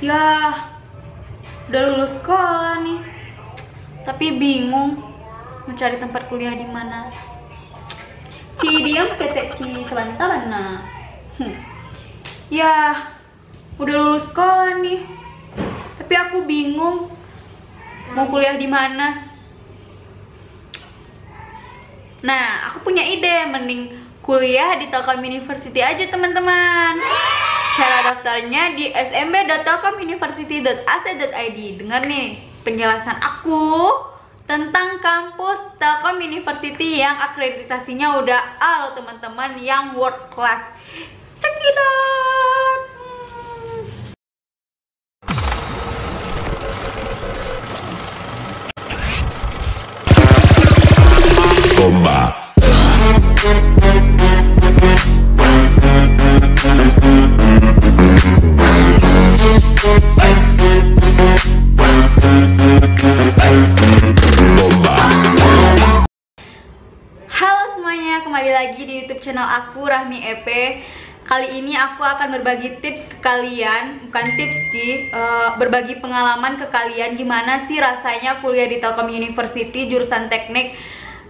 Ya, udah lulus sekolah nih, tapi bingung mencari tempat kuliah di mana. Diam ketek teman-teman. Ya, udah lulus sekolah nih, tapi aku bingung mau kuliah di mana. Nah, aku punya ide, mending kuliah di Telkom University aja teman-teman. Cara daftarnya di smb.telkomuniversity.ac.id. Dengar nih penjelasan aku tentang kampus Telkom University yang akreditasinya udah A loh teman-teman, yang world class. Check it out. Bomba. Halo semuanya, kembali lagi di YouTube channel aku, Rahmi EP. Kali ini aku akan berbagi tips ke kalian, bukan tips sih, berbagi pengalaman ke kalian gimana sih rasanya kuliah di Telkom University jurusan teknik.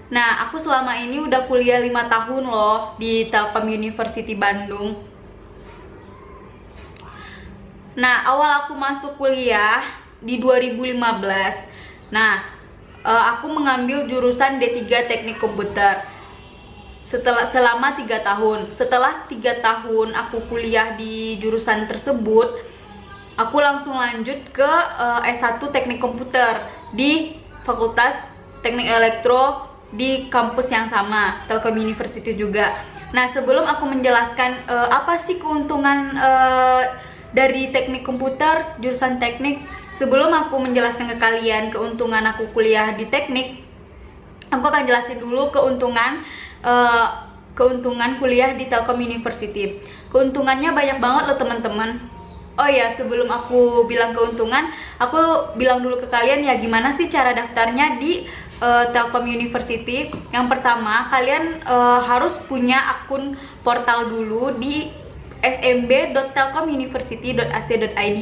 Nah, aku selama ini udah kuliah 5 tahun loh di Telkom University Bandung. Nah, awal aku masuk kuliah di 2015. Nah, aku mengambil jurusan D3 Teknik Komputer selama 3 tahun. Setelah 3 tahun aku kuliah di jurusan tersebut, aku langsung lanjut ke S1 Teknik Komputer di Fakultas Teknik Elektro di kampus yang sama, Telkom University juga. Nah, sebelum aku menjelaskan apa sih keuntungan dari teknik komputer, jurusan teknik, sebelum aku menjelaskan ke kalian keuntungan aku kuliah di teknik, aku akan jelasin dulu keuntungan kuliah di Telkom University. Keuntungannya banyak banget loh teman-teman. Oh ya, sebelum aku bilang keuntungan, aku bilang dulu ke kalian ya gimana sih cara daftarnya di Telkom University. Yang pertama, kalian harus punya akun portal dulu di smb.telkomuniversity.ac.id.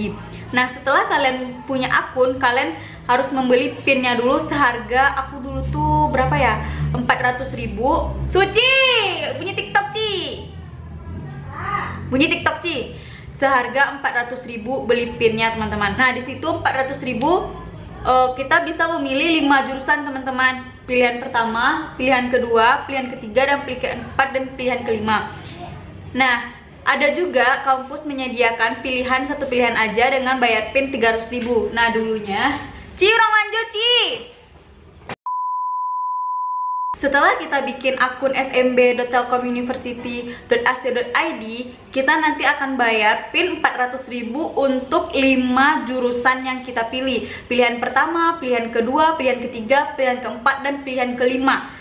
Nah, setelah kalian punya akun, kalian harus membeli pinnya dulu seharga, aku dulu tuh berapa ya, 400.000. Suci, bunyi TikTok Ci, seharga 400.000 beli pinnya teman-teman. Nah, di situ 400.000 kita bisa memilih 5 jurusan teman-teman. Pilihan pertama, pilihan kedua, pilihan ketiga, dan pilihan keempat, dan pilihan kelima. Nah, ada juga kampus menyediakan pilihan satu pilihan aja dengan bayar PIN 300.000. Nah, dulunya orang lanjut setelah kita bikin akun smb.telkomuniversity.ac.id, kita nanti akan bayar PIN 400.000 untuk 5 jurusan yang kita pilih. Pilihan pertama, pilihan kedua, pilihan ketiga, pilihan keempat, dan pilihan kelima.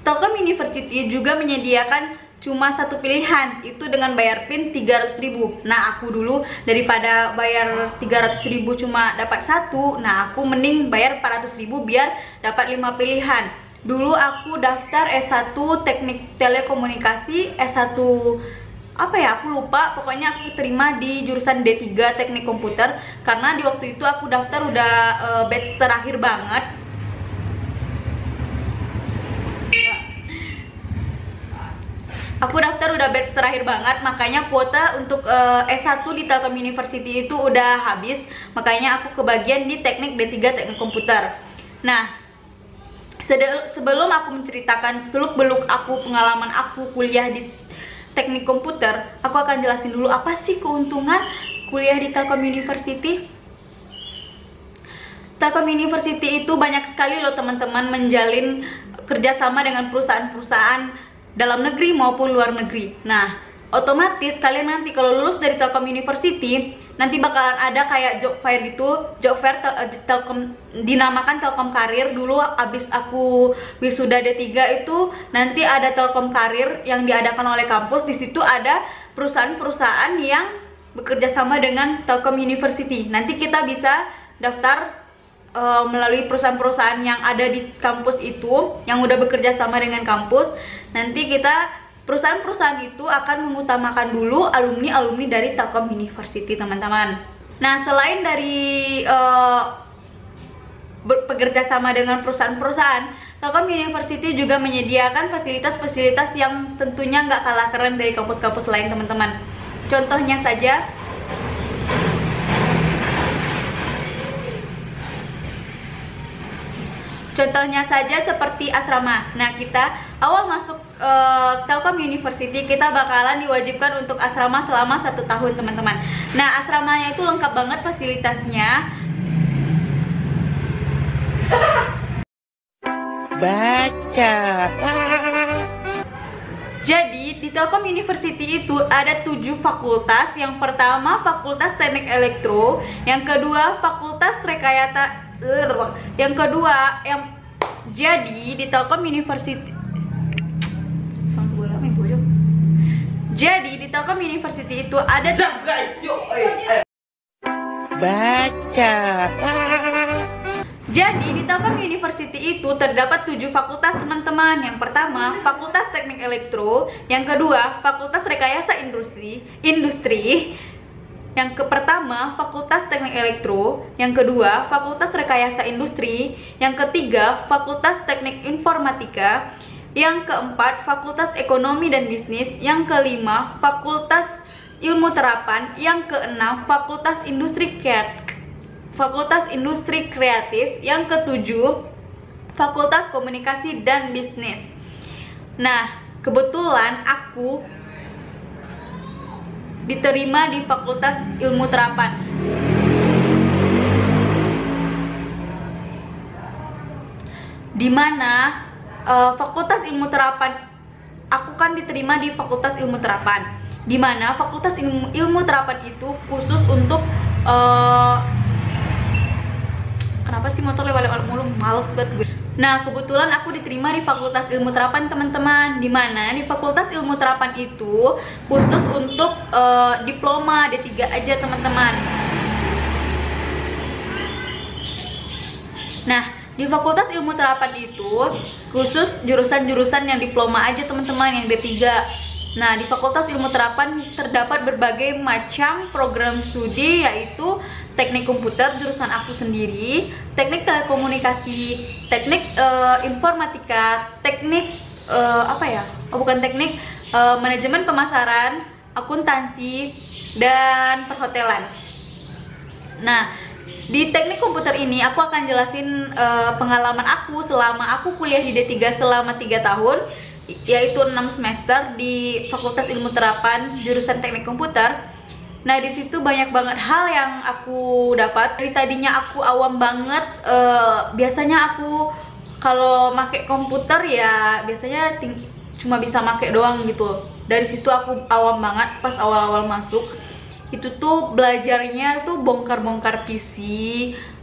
Telkom University juga menyediakan cuma satu pilihan, itu dengan bayar PIN 300.000. Nah, aku dulu daripada bayar 300.000 cuma dapat satu, nah aku mending bayar 400.000 biar dapat 5 pilihan. Dulu aku daftar S1 Teknik Telekomunikasi, S1 apa ya, aku lupa, pokoknya aku terima di jurusan D3 Teknik Komputer karena di waktu itu aku daftar udah batch terakhir banget. Makanya kuota untuk S1 di Telkom University itu udah habis, makanya aku kebagian di Teknik D3 Teknik Komputer. Nah, sebelum aku menceritakan seluk-beluk pengalaman aku kuliah di Teknik Komputer, aku akan jelasin dulu apa sih keuntungan kuliah di Telkom University. Telkom University itu banyak sekali loh teman-teman menjalin kerjasama dengan perusahaan-perusahaan dalam negeri maupun luar negeri. Nah, otomatis kalian nanti kalau lulus dari Telkom University, nanti bakalan ada kayak job fair gitu. Job fair Telkom, dinamakan Telkom Karir. Dulu abis aku wisuda D3 itu nanti ada Telkom Karir yang diadakan oleh kampus. Di situ ada perusahaan-perusahaan yang bekerja sama dengan Telkom University. Nanti kita bisa daftar melalui perusahaan-perusahaan yang ada di kampus itu, yang udah bekerja sama dengan kampus. Nanti perusahaan-perusahaan itu akan mengutamakan dulu alumni-alumni dari Telkom University teman-teman. Nah, selain dari bekerja sama dengan perusahaan-perusahaan, Telkom University juga menyediakan fasilitas-fasilitas yang tentunya nggak kalah keren dari kampus-kampus lain, teman-teman. Contohnya saja, seperti asrama. Nah, kita awal masuk Telkom University, kita bakalan diwajibkan untuk asrama selama 1 tahun, teman-teman. Nah, asramanya itu lengkap banget fasilitasnya. Baca. Jadi di Telkom University itu ada 7 fakultas. Yang pertama Fakultas Teknik Elektro, yang kedua Fakultas Rekayasa, jadi di Telkom University, itu ada Baca. Jadi di Telkom University itu terdapat 7 fakultas, teman-teman. Yang pertama Fakultas Teknik Elektro, yang kedua Fakultas Rekayasa Industri. Yang pertama Fakultas Teknik Elektro, yang kedua Fakultas Rekayasa Industri, yang ketiga Fakultas Teknik Informatika, yang keempat Fakultas Ekonomi dan Bisnis, yang kelima Fakultas Ilmu Terapan, yang keenam Fakultas Industri Kreatif, yang ketujuh Fakultas Komunikasi dan Bisnis. Nah, kebetulan aku diterima di Fakultas Ilmu Terapan. Dimana Fakultas Ilmu Terapan, aku kan diterima di Fakultas Ilmu Terapan, dimana Fakultas Ilmu Terapan itu khusus untuk kenapa sih motor lewat-lewat mulu, males banget gue. Nah, kebetulan aku diterima di Fakultas Ilmu Terapan, teman-teman. Dimana di Fakultas Ilmu Terapan itu khusus untuk diploma D3 aja, teman-teman. Nah, di Fakultas Ilmu Terapan itu khusus jurusan-jurusan yang diploma aja, teman-teman, yang D3. Nah, di Fakultas Ilmu Terapan terdapat berbagai macam program studi, yaitu teknik komputer, jurusan aku sendiri, teknik telekomunikasi, teknik informatika, teknik manajemen pemasaran, akuntansi, dan perhotelan. Nah, di teknik komputer ini aku akan jelasin pengalaman aku selama aku kuliah di D3 selama 3 tahun, yaitu 6 semester di Fakultas Ilmu Terapan jurusan teknik komputer. Nah, di situ banyak banget hal yang aku dapat. Dari tadinya aku awam banget, biasanya aku kalau pakai komputer ya biasanya cuma bisa pakai doang gitu. Dari situ aku awam banget pas awal-awal masuk. Itu tuh belajarnya tuh bongkar-bongkar PC,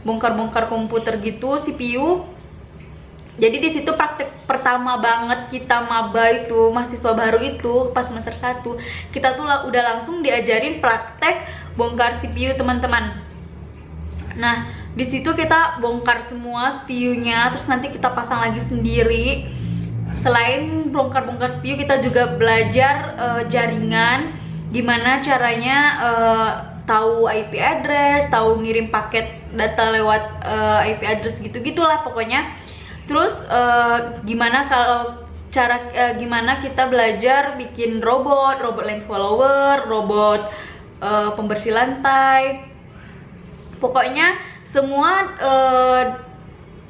bongkar-bongkar komputer gitu, CPU. Jadi di situ praktek pertama banget kita maba itu, mahasiswa baru itu pas semester 1, kita tuh udah langsung diajarin praktek bongkar CPU, teman-teman. Nah, di situ kita bongkar semua CPU-nya, terus nanti kita pasang lagi sendiri. Selain bongkar-bongkar CPU, kita juga belajar jaringan, gimana caranya tahu IP address, tahu ngirim paket data lewat IP address gitu-gitulah pokoknya. Terus gimana kita belajar bikin robot land follower, robot pembersih lantai. Pokoknya semua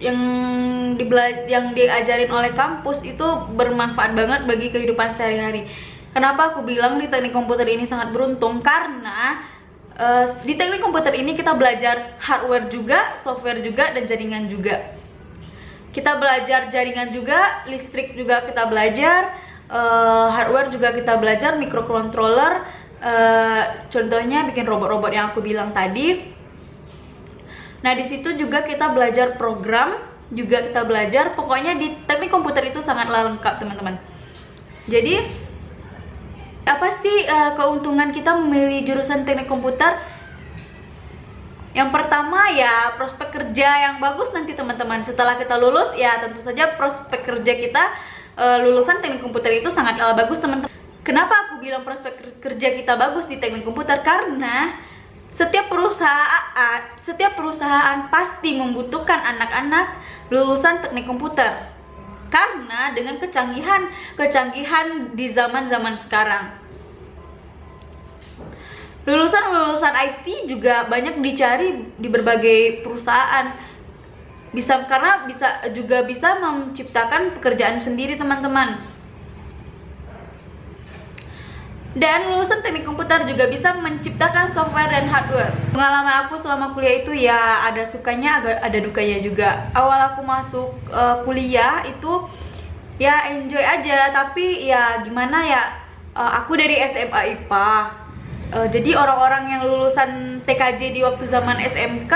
yang diajarin oleh kampus itu bermanfaat banget bagi kehidupan sehari-hari. Kenapa aku bilang di teknik komputer ini sangat beruntung? Karena di teknik komputer ini kita belajar hardware juga, software juga, dan jaringan juga. Kita belajar jaringan juga, listrik juga kita belajar, hardware juga kita belajar, microcontroller, contohnya bikin robot-robot yang aku bilang tadi. Nah, di situ juga kita belajar program, juga kita belajar, pokoknya di teknik komputer itu sangatlah lengkap, teman-teman. Jadi, apa sih keuntungan kita memilih jurusan teknik komputer? Yang pertama ya prospek kerja yang bagus nanti, teman-teman. Setelah kita lulus ya tentu saja prospek kerja kita lulusan teknik komputer itu sangat bagus, teman-teman. Kenapa aku bilang prospek kerja kita bagus di teknik komputer? Karena setiap perusahaan pasti membutuhkan anak-anak lulusan teknik komputer. Karena dengan kecanggihan di zaman-zaman sekarang, lulusan IT juga banyak dicari di berbagai perusahaan. Karena bisa menciptakan pekerjaan sendiri, teman-teman. Dan lulusan teknik komputer juga bisa menciptakan software dan hardware. Pengalaman aku selama kuliah itu ya ada sukanya, ada dukanya juga. Awal aku masuk kuliah itu ya enjoy aja, tapi ya gimana ya, aku dari SMA IPA. Jadi orang-orang yang lulusan TKJ di waktu zaman SMK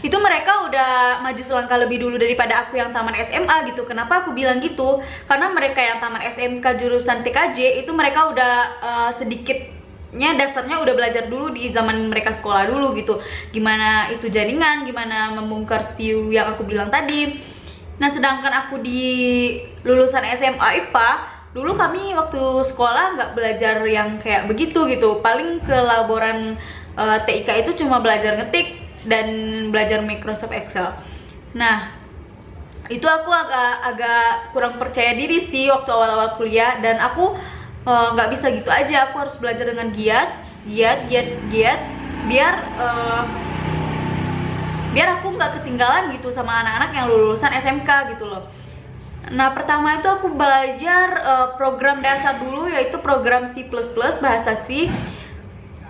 itu mereka udah maju selangkah lebih dulu daripada aku yang taman SMA gitu. Kenapa aku bilang gitu? Karena mereka yang taman SMK jurusan TKJ itu mereka udah sedikitnya dasarnya udah belajar dulu di zaman mereka sekolah dulu gitu. Gimana itu jaringan, gimana membongkar CPU yang aku bilang tadi. Nah, sedangkan aku di lulusan SMA IPA, dulu kami waktu sekolah nggak belajar yang kayak begitu gitu. Paling ke laboran TIK itu cuma belajar ngetik dan belajar Microsoft Excel. Nah, itu aku agak kurang percaya diri sih waktu awal-awal kuliah, dan aku nggak bisa gitu aja. Aku harus belajar dengan giat biar aku nggak ketinggalan gitu sama anak-anak yang lulusan SMK gitu loh. Nah, pertama itu aku belajar program dasar dulu, yaitu program C++, bahasa C.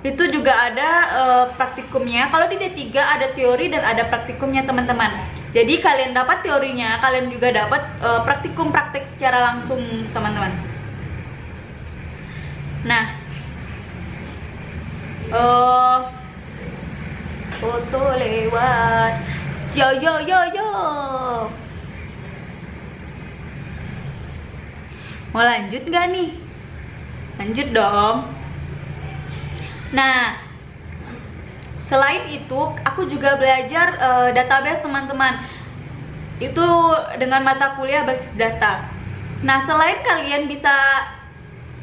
Itu juga ada praktikumnya. Kalau di D3 ada teori dan ada praktikumnya, teman-teman. Jadi kalian dapat teorinya, kalian juga dapat praktikum praktek secara langsung, teman-teman. Nah, foto lewat. Yo. Mau lanjut gak nih? Lanjut dong. Nah, selain itu aku juga belajar database, teman-teman. Itu dengan mata kuliah basis data. Nah, selain kalian bisa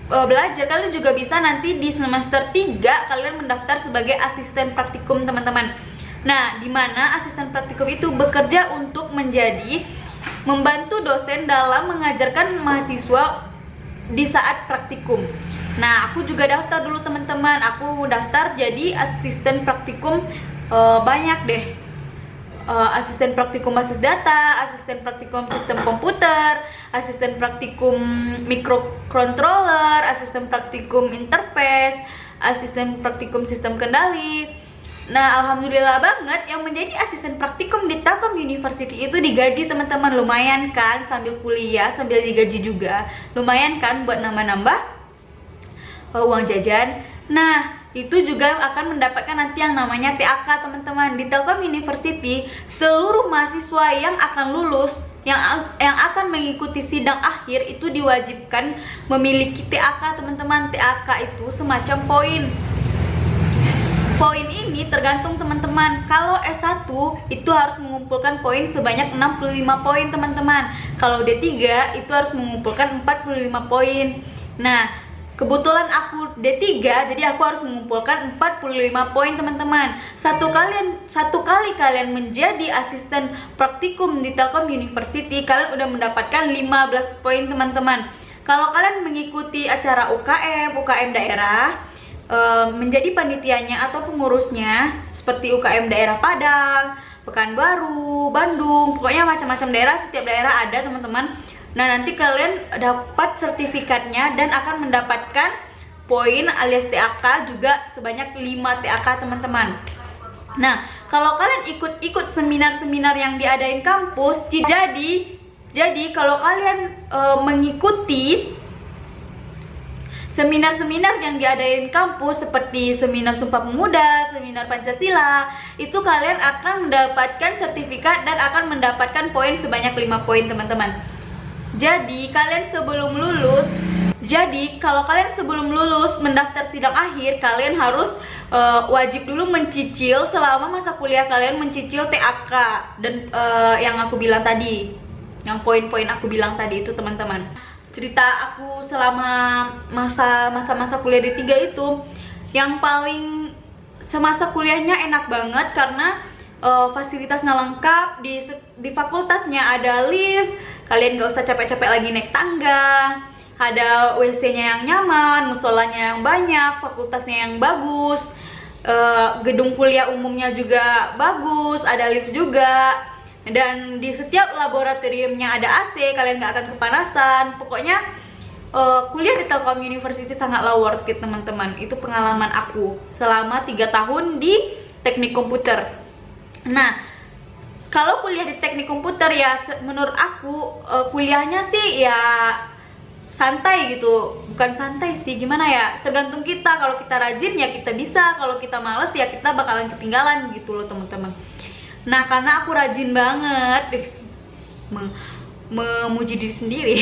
belajar, kalian juga bisa nanti di semester 3 kalian mendaftar sebagai asisten praktikum, teman-teman. Nah, dimana asisten praktikum itu bekerja untuk membantu dosen dalam mengajarkan mahasiswa di saat praktikum. Nah, aku juga daftar dulu, teman-teman. Aku daftar jadi asisten praktikum banyak deh. Asisten praktikum basis data, asisten praktikum sistem komputer, asisten praktikum microcontroller, asisten praktikum interface, asisten praktikum sistem kendali. Nah, alhamdulillah banget yang menjadi asisten praktikum di Telkom University itu digaji, teman-teman. Lumayan kan, sambil kuliah, sambil digaji juga. Lumayan kan buat nambah-nambah uang jajan. Nah, itu juga akan mendapatkan nanti yang namanya TAK, teman-teman. Di Telkom University, seluruh mahasiswa yang akan lulus, yang akan mengikuti sidang akhir itu diwajibkan memiliki TAK, teman-teman. TAK itu semacam poin. Poin ini tergantung, teman-teman. Kalau S1 itu harus mengumpulkan poin sebanyak 65 poin, teman-teman. Kalau D3 itu harus mengumpulkan 45 poin. Nah, kebetulan aku D3, jadi aku harus mengumpulkan 45 poin, teman-teman. Satu kali kalian menjadi asisten praktikum di Telkom University, kalian udah mendapatkan 15 poin, teman-teman. Kalau kalian mengikuti acara UKM daerah, menjadi panitianya atau pengurusnya, seperti UKM daerah Padang, Pekanbaru, Bandung, pokoknya macam-macam daerah, setiap daerah ada, teman-teman. Nah, nanti kalian dapat sertifikatnya dan akan mendapatkan poin alias TAK juga sebanyak 5 TAK, teman-teman. Nah, kalau kalian ikut seminar-seminar yang diadain kampus, jadi kalau kalian mengikuti seminar-seminar yang diadain kampus seperti seminar Sumpah Pemuda, seminar Pancasila, itu kalian akan mendapatkan sertifikat dan akan mendapatkan poin sebanyak 5 poin, teman-teman. Jadi kalau kalian sebelum lulus mendaftar sidang akhir, kalian harus wajib dulu mencicil selama masa kuliah kalian, mencicil TAK dan yang aku bilang tadi, yang poin-poin aku bilang tadi itu, teman-teman. cerita aku selama masa-masa kuliah D3 itu, yang paling semasa kuliahnya enak banget karena fasilitasnya lengkap. Di fakultasnya ada lift, kalian gak usah capek-capek lagi naik tangga, ada WC-nya yang nyaman, musolanya yang banyak, fakultasnya yang bagus, gedung kuliah umumnya juga bagus, ada lift juga, dan di setiap laboratoriumnya ada AC, kalian gak akan kepanasan. Pokoknya kuliah di Telkom University sangatlah worth it teman-teman. Itu pengalaman aku selama 3 tahun di teknik komputer. Nah, kalau kuliah di teknik komputer ya menurut aku kuliahnya sih ya santai gitu. Bukan santai sih, gimana ya, tergantung kita. Kalau kita rajin ya kita bisa, kalau kita males ya kita bakalan ketinggalan gitu loh teman-teman. Nah, karena aku rajin banget, memuji diri sendiri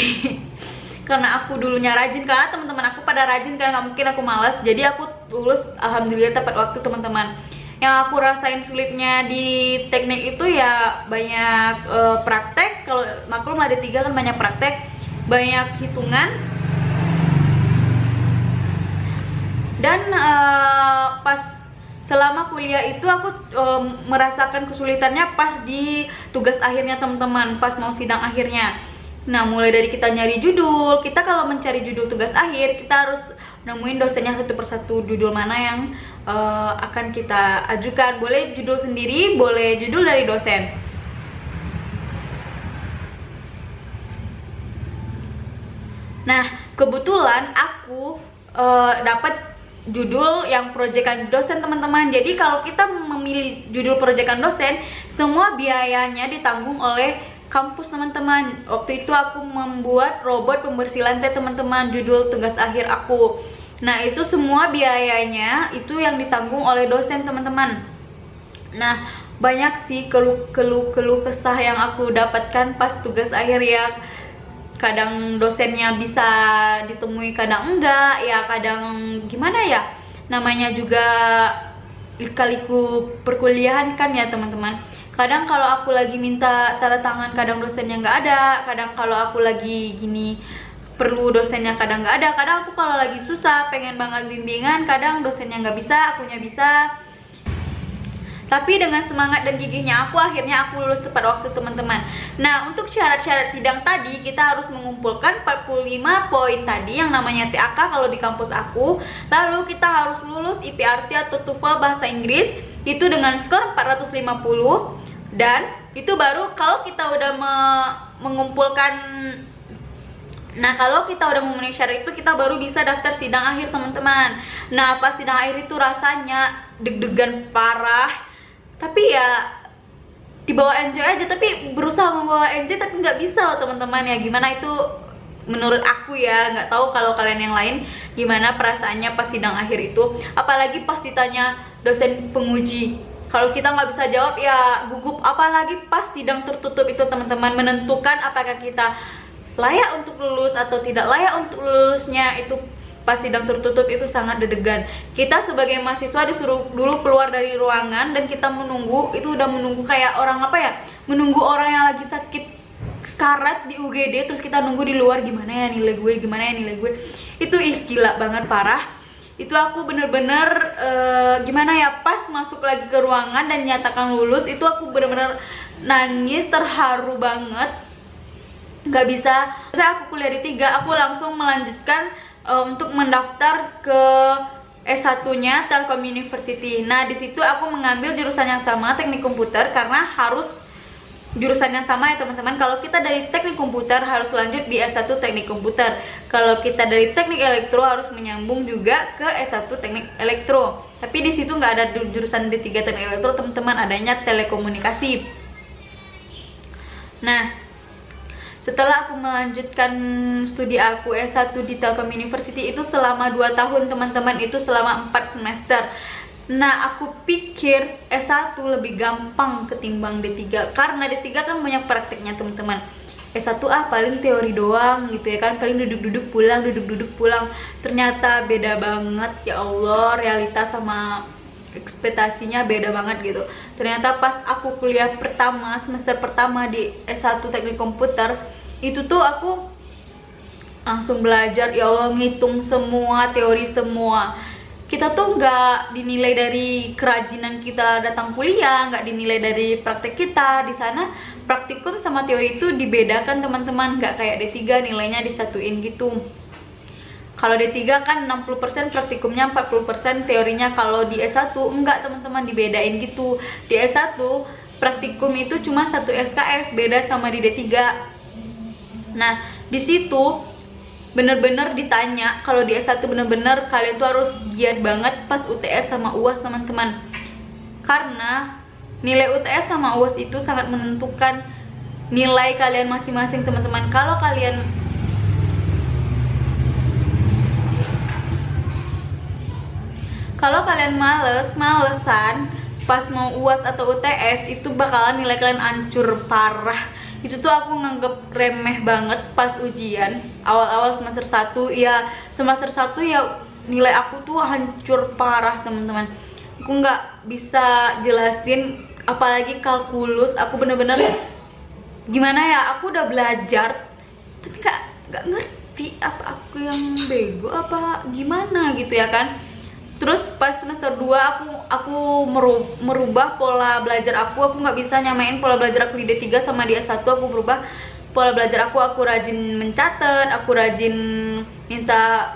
karena aku dulunya rajin, karena teman-teman aku pada rajin kan, nggak mungkin aku malas. Jadi aku lulus alhamdulillah tepat waktu teman-teman. Yang aku rasain sulitnya di teknik itu ya banyak praktek. Kalau maklum ada 3 kan banyak praktek, banyak hitungan, dan pas selama kuliah itu aku merasakan kesulitannya pas di tugas akhirnya teman-teman, pas mau sidang akhirnya. Nah, mulai dari kita nyari judul, kita kalau mencari judul tugas akhir kita harus nemuin dosennya satu persatu, judul mana yang akan kita ajukan. Boleh judul sendiri, boleh judul dari dosen. Nah, kebetulan aku dapat judul yang proyekan dosen teman-teman. Jadi kalau kita memilih judul proyekan dosen, semua biayanya ditanggung oleh kampus teman-teman. Waktu itu aku membuat robot pembersih lantai teman-teman, judul tugas akhir aku. Nah, itu semua biayanya itu yang ditanggung oleh dosen teman-teman. Nah, banyak sih keluh kesah yang aku dapatkan pas tugas akhir ya. Kadang dosennya bisa ditemui, kadang enggak ya, kadang gimana ya, namanya juga lika-liku perkuliahan kan ya teman-teman. Kadang kalau aku lagi minta tanda tangan, kadang dosennya nggak ada. Kadang kalau aku lagi gini perlu dosennya, kadang nggak ada. Kadang aku kalau lagi susah pengen banget bimbingan, kadang dosennya nggak bisa, akunya bisa. Tapi dengan semangat dan gigihnya akhirnya aku lulus tepat waktu teman-teman. Nah, untuk syarat-syarat sidang tadi kita harus mengumpulkan 45 poin tadi yang namanya TAK kalau di kampus aku. Lalu kita harus lulus IPRT atau TOEFL bahasa Inggris itu dengan skor 450. Dan itu baru kalau kita udah mengumpulkan. Nah, kalau kita udah memenuhi syarat itu, kita baru bisa daftar sidang akhir teman-teman. Nah, pas sidang akhir itu rasanya deg-degan parah. Tapi ya dibawa enjoy aja, tapi berusaha membawa enjoy tapi nggak bisa loh teman-teman ya. Gimana itu menurut aku ya, nggak tahu kalau kalian yang lain gimana perasaannya pas sidang akhir itu. Apalagi pas ditanya dosen penguji, kalau kita nggak bisa jawab ya gugup. Apalagi pas sidang tertutup itu teman-teman, menentukan apakah kita layak untuk lulus atau tidak layak untuk lulusnya. Itu pas sidang tertutup itu sangat deg-degan. Kita sebagai mahasiswa disuruh dulu keluar dari ruangan dan kita menunggu. Itu udah menunggu kayak orang apa ya, menunggu orang yang lagi sakit sekarat di UGD, terus kita nunggu di luar, gimana ya nilai gue, gimana ya nilai gue. Itu gila banget, parah. Itu aku bener-bener gimana ya, pas masuk lagi ke ruangan dan nyatakan lulus, itu aku bener-bener nangis, terharu banget. Gak bisa, saya aku kuliah di 3, aku langsung melanjutkan untuk mendaftar ke S1-nya Telkom University. Nah, di situ aku mengambil jurusan yang sama, teknik komputer, karena harus jurusan yang sama ya teman-teman. Kalau kita dari teknik komputer harus lanjut di S1 teknik komputer. Kalau kita dari teknik elektro harus menyambung juga ke S1 teknik elektro. Tapi di situ nggak ada jurusan D3 teknik elektro teman-teman, adanya telekomunikasi. Nah, setelah aku melanjutkan studi aku S1 di Telkom University itu selama 2 tahun teman-teman, itu selama 4 semester. Nah, aku pikir S1 lebih gampang ketimbang D3, karena D3 kan banyak prakteknya teman-teman. S1 paling teori doang gitu ya kan, paling duduk-duduk pulang. Ternyata beda banget ya Allah, realitas sama ekspektasinya beda banget gitu. Ternyata pas aku kuliah pertama, semester pertama di S1 teknik komputer, itu tuh aku langsung belajar, ya Allah, ngitung semua, teori semua. Kita tuh nggak dinilai dari kerajinan kita datang kuliah, nggak dinilai dari praktek kita. Di sana praktikum sama teori itu dibedakan teman-teman, nggak kayak D3 nilainya disatuin gitu. Kalau D3 kan 60% praktikumnya, 40% teorinya. Kalau di S1 enggak teman-teman, dibedain gitu. Di S1 praktikum itu cuma 1 SKS, beda sama di D3. Nah, di situ bener-bener ditanya, kalau di S1 bener-bener kalian tuh harus giat banget pas UTS sama UAS teman-teman. Karena nilai UTS sama UAS itu sangat menentukan nilai kalian masing-masing teman-teman. Kalau kalian malesan pas mau UAS atau UTS, itu bakalan nilai kalian hancur parah. Itu tuh aku nganggep remeh banget pas ujian awal-awal semester 1. Ya semester 1 ya nilai aku tuh hancur parah teman-teman. Aku nggak bisa jelasin, apalagi kalkulus. Aku bener-bener gimana ya, aku udah belajar tapi nggak ngerti, apa aku yang bego apa gimana gitu ya kan. Terus pas semester 2 aku merubah pola belajar aku nggak bisa nyamain pola belajar aku di D3 sama di S1. Aku berubah pola belajar aku rajin mencatat, aku rajin minta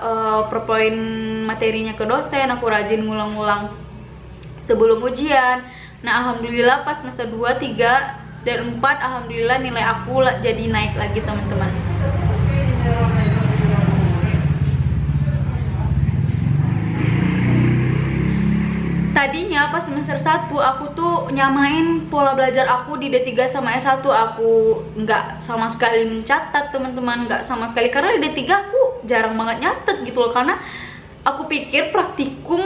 perpoin materinya ke dosen, aku rajin ngulang-ngulang sebelum ujian. Nah, alhamdulillah pas semester 2, 3, dan 4 alhamdulillah nilai aku jadi naik lagi teman-teman. Tadinya pas semester 1 aku tuh nyamain pola belajar aku di D3 sama S1. Aku nggak sama sekali mencatat teman-teman, nggak sama sekali, karena di D3 aku jarang banget nyatet gitu loh. Karena aku pikir praktikum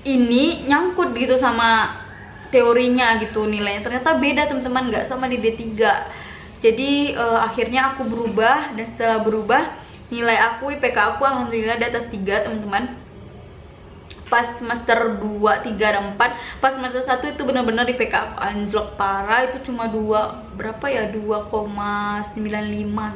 ini nyangkut gitu sama teorinya gitu nilainya. Ternyata beda teman-teman, nggak sama di D3. Jadi akhirnya aku berubah, dan setelah berubah nilai aku, IPK aku alhamdulillah di atas 3 teman-teman. Pas semester 2, 3, dan 4, pas semester 1 itu bener-bener IPK aku anjlok parah. Itu cuma 2,95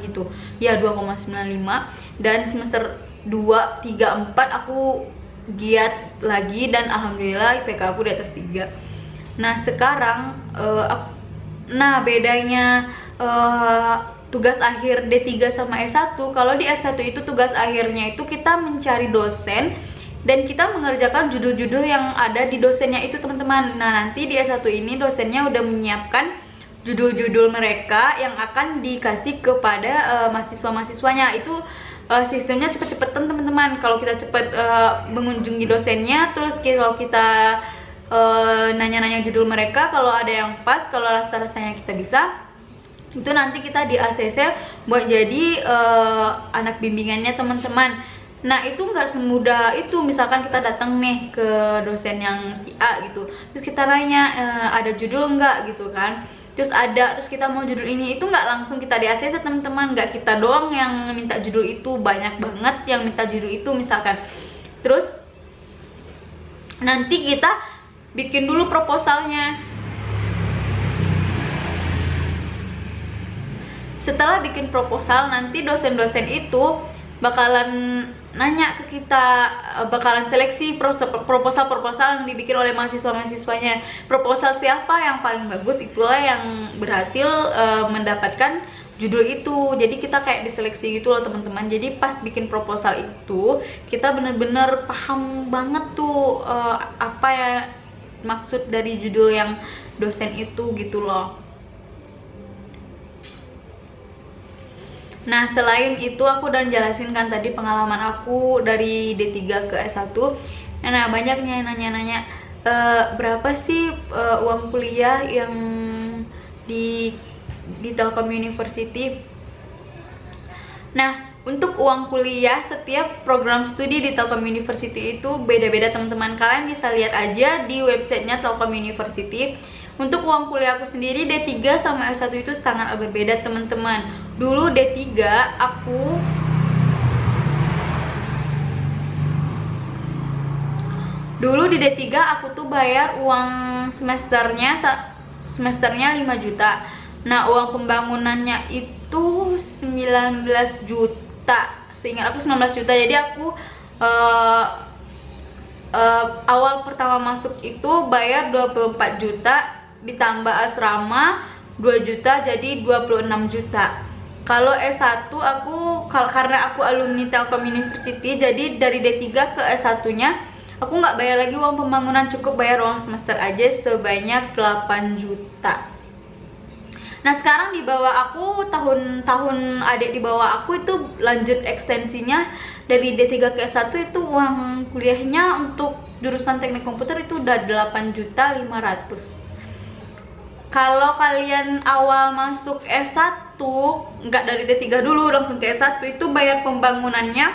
gitu ya, 2,95. Dan semester 2, 3, 4 aku giat lagi, dan alhamdulillah IPK aku di atas 3. Nah sekarang bedanya tugas akhir D3 sama S1. Kalau di S1 itu tugas akhirnya itu kita mencari dosen dan kita mengerjakan judul-judul yang ada di dosennya itu teman-teman. Nah nanti di S1 ini dosennya udah menyiapkan judul-judul mereka yang akan dikasih kepada mahasiswa-mahasiswanya. Itu sistemnya cepet-cepetan teman-teman. Kalau kita cepet mengunjungi dosennya, terus kalau kita nanya-nanya judul mereka, kalau ada yang pas, kalau rasa-rasanya kita bisa, itu nanti kita di ACC buat jadi anak bimbingannya teman-teman. Nah itu nggak semudah itu. Misalkan kita datang nih ke dosen yang si A gitu, terus kita nanya ada judul nggak gitu kan, terus kita mau judul ini, itu nggak langsung kita di ACC teman-teman. Nggak kita doang yang minta judul itu, banyak banget yang minta judul itu misalkan. Terus nanti kita bikin dulu proposalnya. Setelah bikin proposal, nanti dosen-dosen itu bakalan nanya ke kita, bakalan seleksi proposal-proposal yang dibikin oleh mahasiswa-mahasiswanya. Proposal siapa yang paling bagus, itulah yang berhasil mendapatkan judul itu. Jadi kita kayak diseleksi gitu loh teman-teman. Jadi pas bikin proposal itu kita bener-bener paham banget tuh apa ya maksud dari judul yang dosen itu gitu loh. Nah selain itu aku udah jelasin kan tadi pengalaman aku dari D3 ke S1. Nah banyaknya yang nanya-nanya berapa sih uang kuliah yang di Telkom University. Nah untuk uang kuliah setiap program studi di Telkom University itu beda-beda teman-teman. Kalian bisa lihat aja di websitenya Telkom University. Untuk uang kuliah aku sendiri D3 sama S1 itu sangat berbeda teman-teman. Dulu D3 di D3 aku tuh bayar uang semesternya 5 juta. Nah uang pembangunannya itu itu 19 juta. Seingat aku 19 juta. Jadi aku awal pertama masuk itu bayar 24 juta ditambah asrama 2 juta, jadi 26 juta. Kalau S1 karena aku alumni Telkom University, jadi dari D3 ke S1 nya aku nggak bayar lagi uang pembangunan, cukup bayar uang semester aja sebanyak 8 juta. Nah sekarang di bawah aku, tahun adik di bawah aku itu lanjut ekstensinya dari D3 ke S1 itu uang kuliahnya untuk jurusan teknik komputer itu udah 8.500.000. Kalau kalian awal masuk S1, nggak dari D3 dulu langsung ke S1, itu bayar pembangunannya,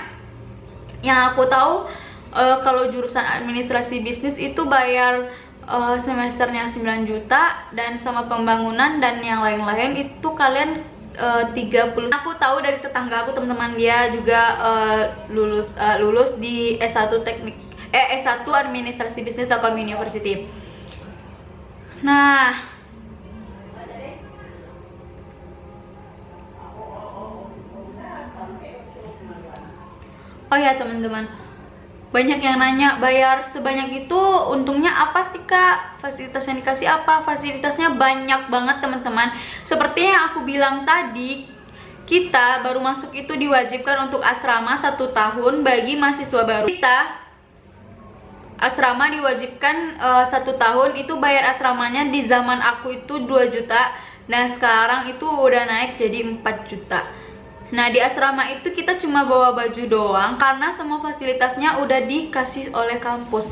yang aku tahu kalau jurusan administrasi bisnis itu bayar semesternya 9 juta, dan sama pembangunan dan yang lain-lain itu kalian 30. Aku tahu dari tetangga aku, teman-teman dia juga lulus di S1 S1 administrasi bisnis Telkom University. Nah, oh ya teman-teman, banyak yang nanya bayar sebanyak itu untungnya apa sih kak? Fasilitas yang dikasih apa? Fasilitasnya banyak banget teman-teman. Seperti yang aku bilang tadi, kita baru masuk itu diwajibkan untuk asrama 1 tahun bagi mahasiswa baru. Kita asrama diwajibkan 1 tahun, itu bayar asramanya di zaman aku itu 2 juta. Nah sekarang itu udah naik jadi 4 juta. Nah di asrama itu kita cuma bawa baju doang karena semua fasilitasnya udah dikasih oleh kampus.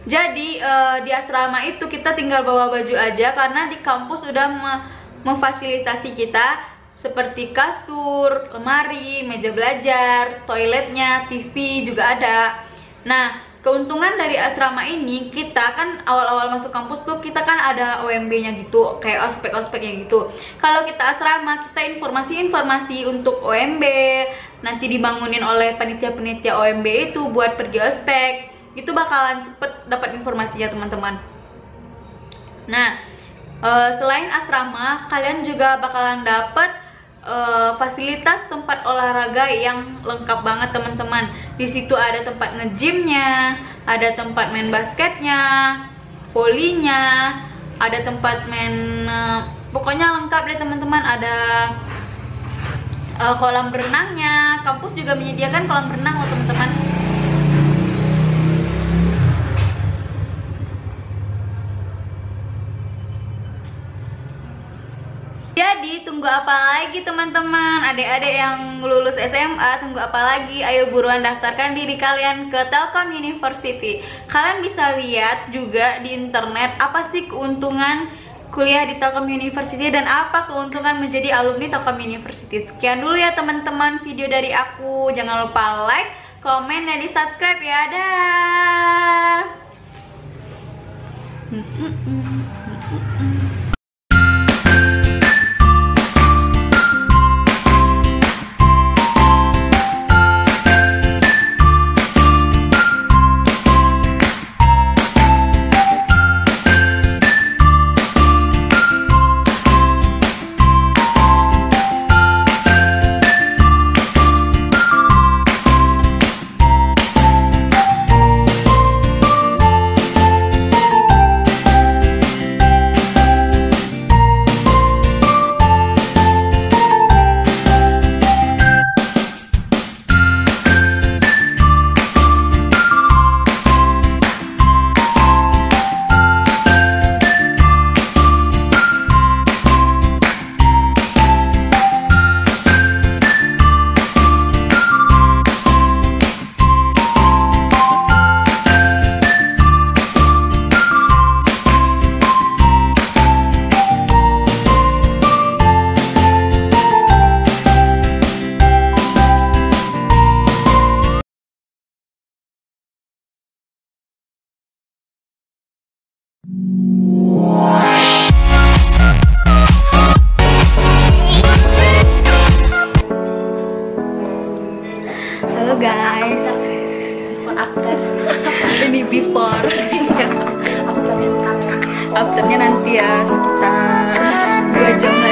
Jadi di asrama itu kita tinggal bawa baju aja karena di kampus udah memfasilitasi kita seperti kasur, lemari, meja belajar, toiletnya, TV juga ada. Nah keuntungan dari asrama ini, kita kan awal-awal masuk kampus tuh kita kan ada OMB-nya gitu, kayak ospek-ospeknya gitu. Kalau kita asrama, kita informasi untuk OMB, nanti dibangunin oleh panitia-panitia OMB itu buat pergi ospek, itu bakalan cepet dapat informasinya teman-teman. Nah, selain asrama, kalian juga bakalan dapat fasilitas tempat olahraga yang lengkap banget teman-teman. Di situ ada tempat nge-gymnya, ada tempat main basketnya, volinya, ada tempat main pokoknya lengkap deh teman-teman. Ada kolam berenangnya. Kampus juga menyediakan kolam renang loh teman-teman. Jadi tunggu apa lagi teman-teman, adik-adik yang lulus SMA, tunggu apa lagi? Ayo buruan daftarkan diri kalian ke Telkom University. Kalian bisa lihat juga di internet apa sih keuntungan kuliah di Telkom University dan apa keuntungan menjadi alumni Telkom University. Sekian dulu ya teman-teman video dari aku. Jangan lupa like, komen, dan di subscribe ya. Dah. Halo guys, ini before, afternya nanti ya, sekitar 2 jam lagi.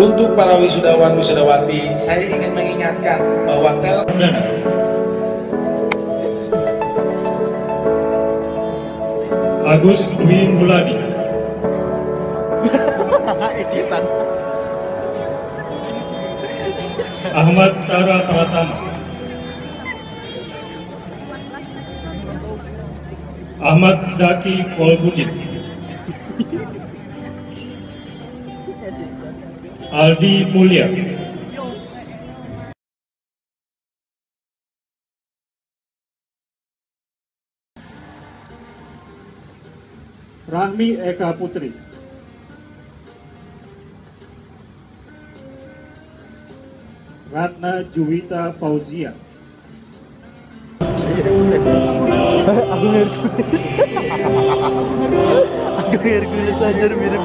Untuk para wisudawan wisudawati, saya ingin mengingatkan bahwa Agus Dwi Muladi. Ahmad Tara Pratama. Ahmad Zaki Kolbudin. Aldi Mulya. Rahmi Eka Putri. Ratna Juwita Fauzia. Agung Hercules. Agung Hercules aja mirip.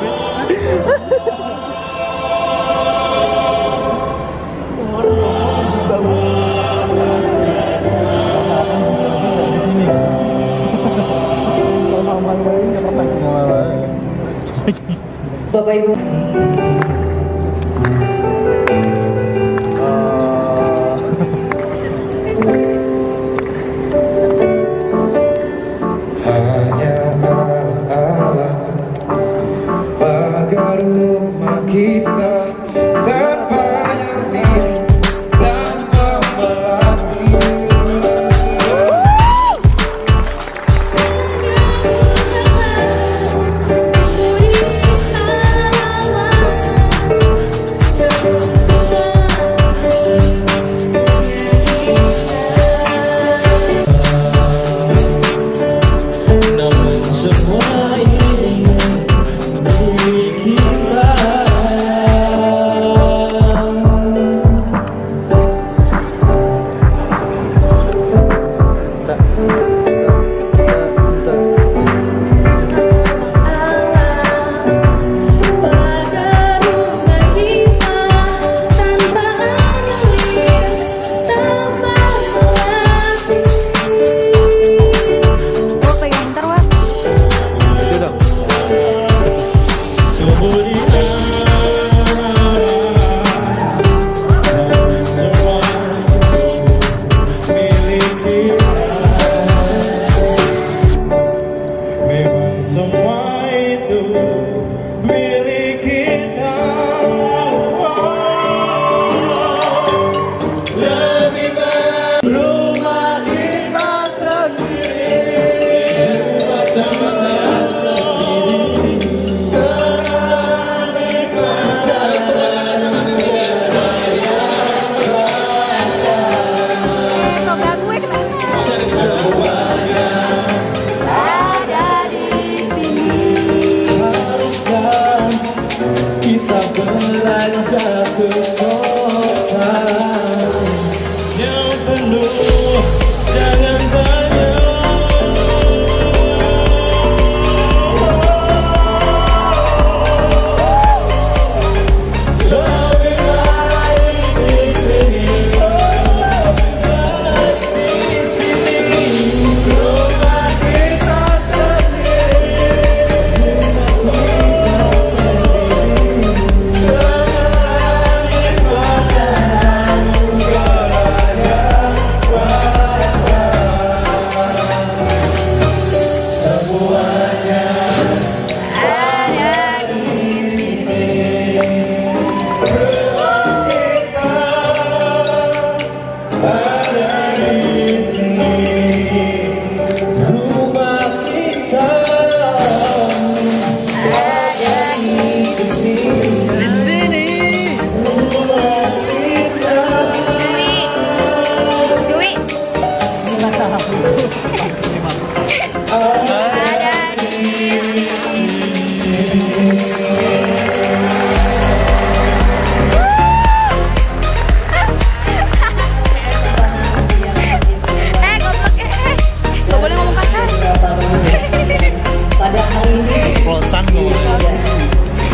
Bapak Ibu. hanya Allah pagar rumah kita tanpa yang mirip tanpa melati.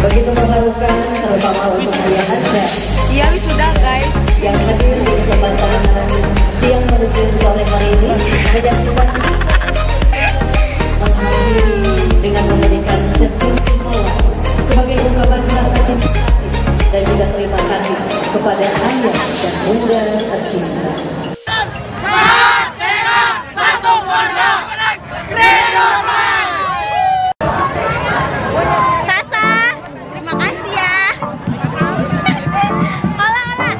Begitu mengharukan terutama untuk kalian Anda. Iya, wisuda guys. Yang hadir di kesempatan siang menuju sore hari ini, menyaksikan menghadiri dengan memberikan sebuah sebagai ungkapan rasa cinta kasih dan juga terima kasih kepada ayah dan bunda tercinta. Sasa, terima kasih ya. Olah, olah.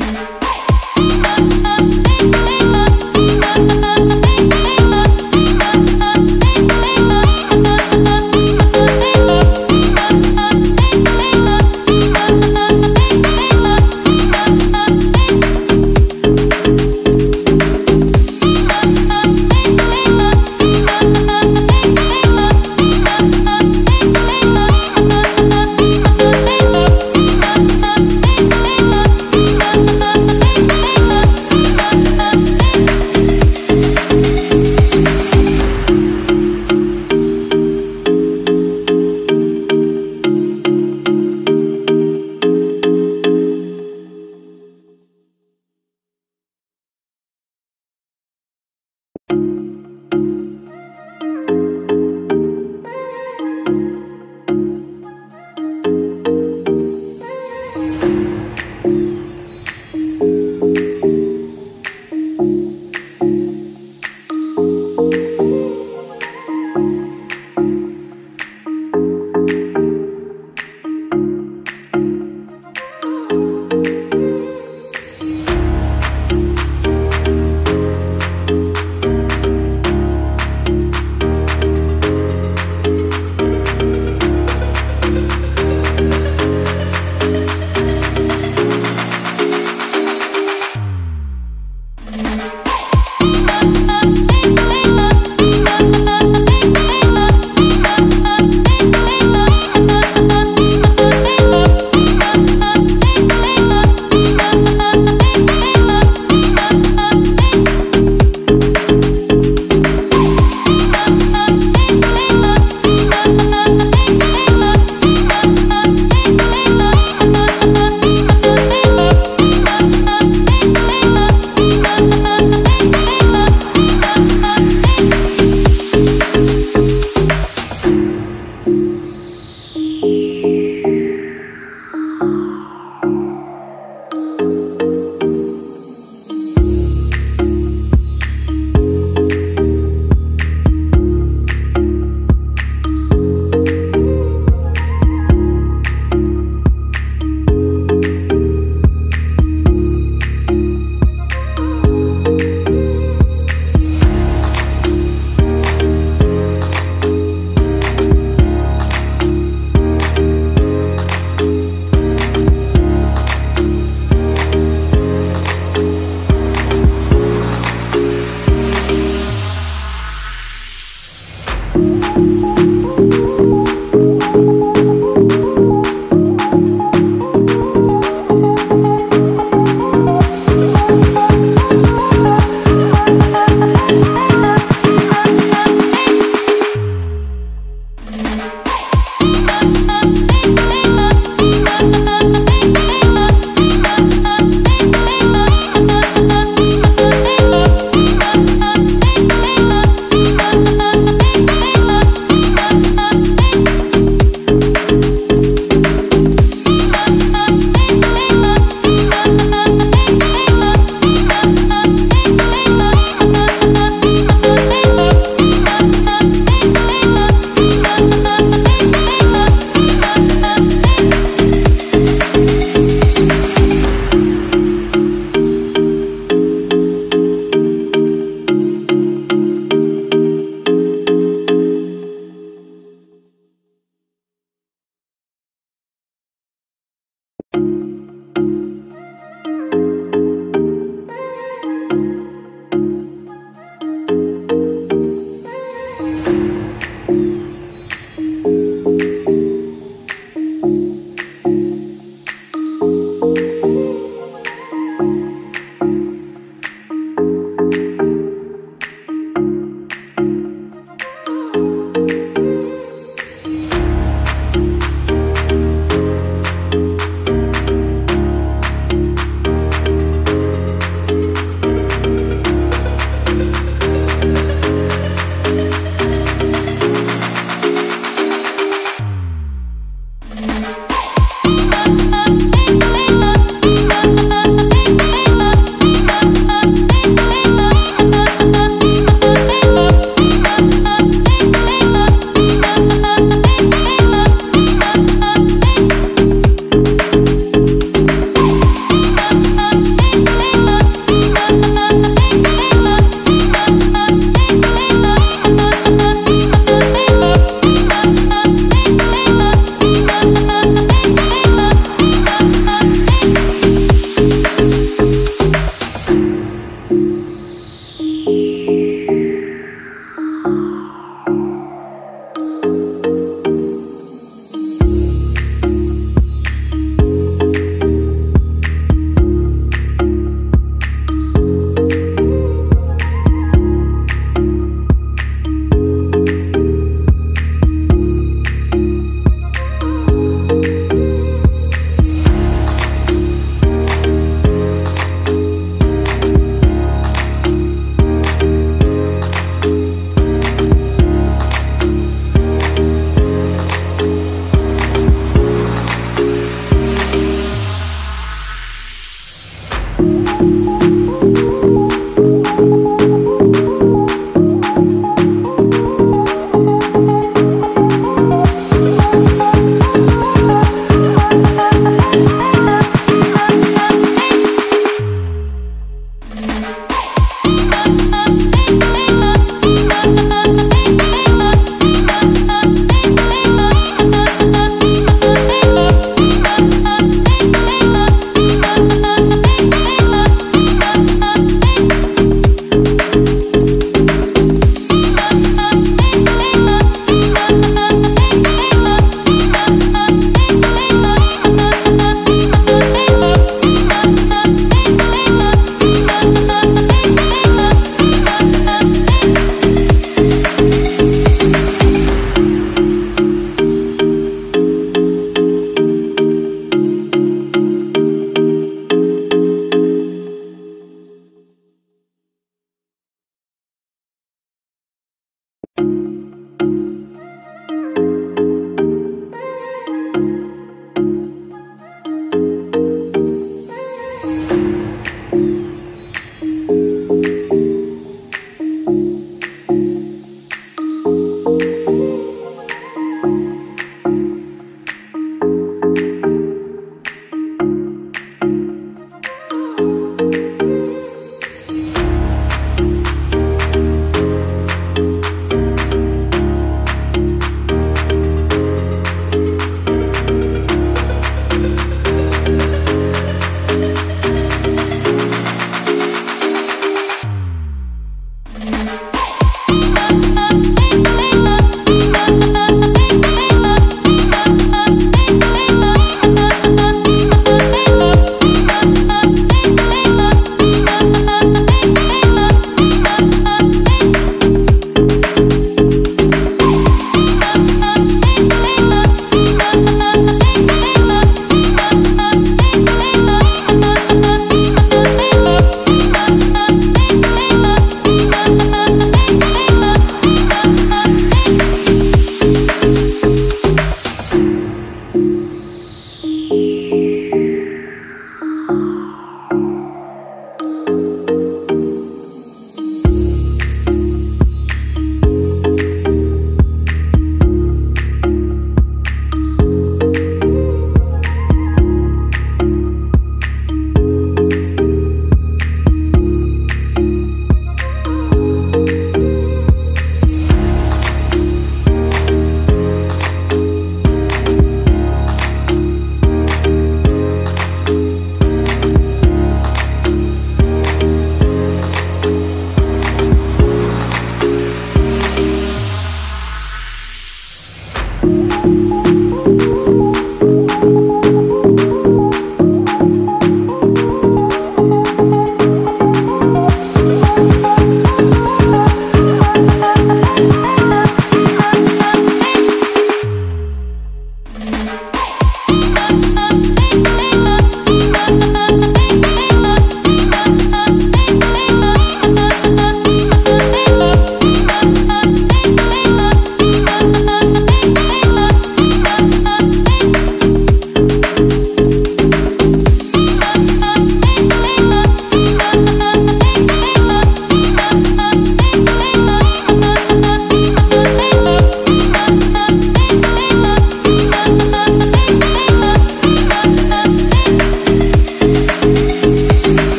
Thank you.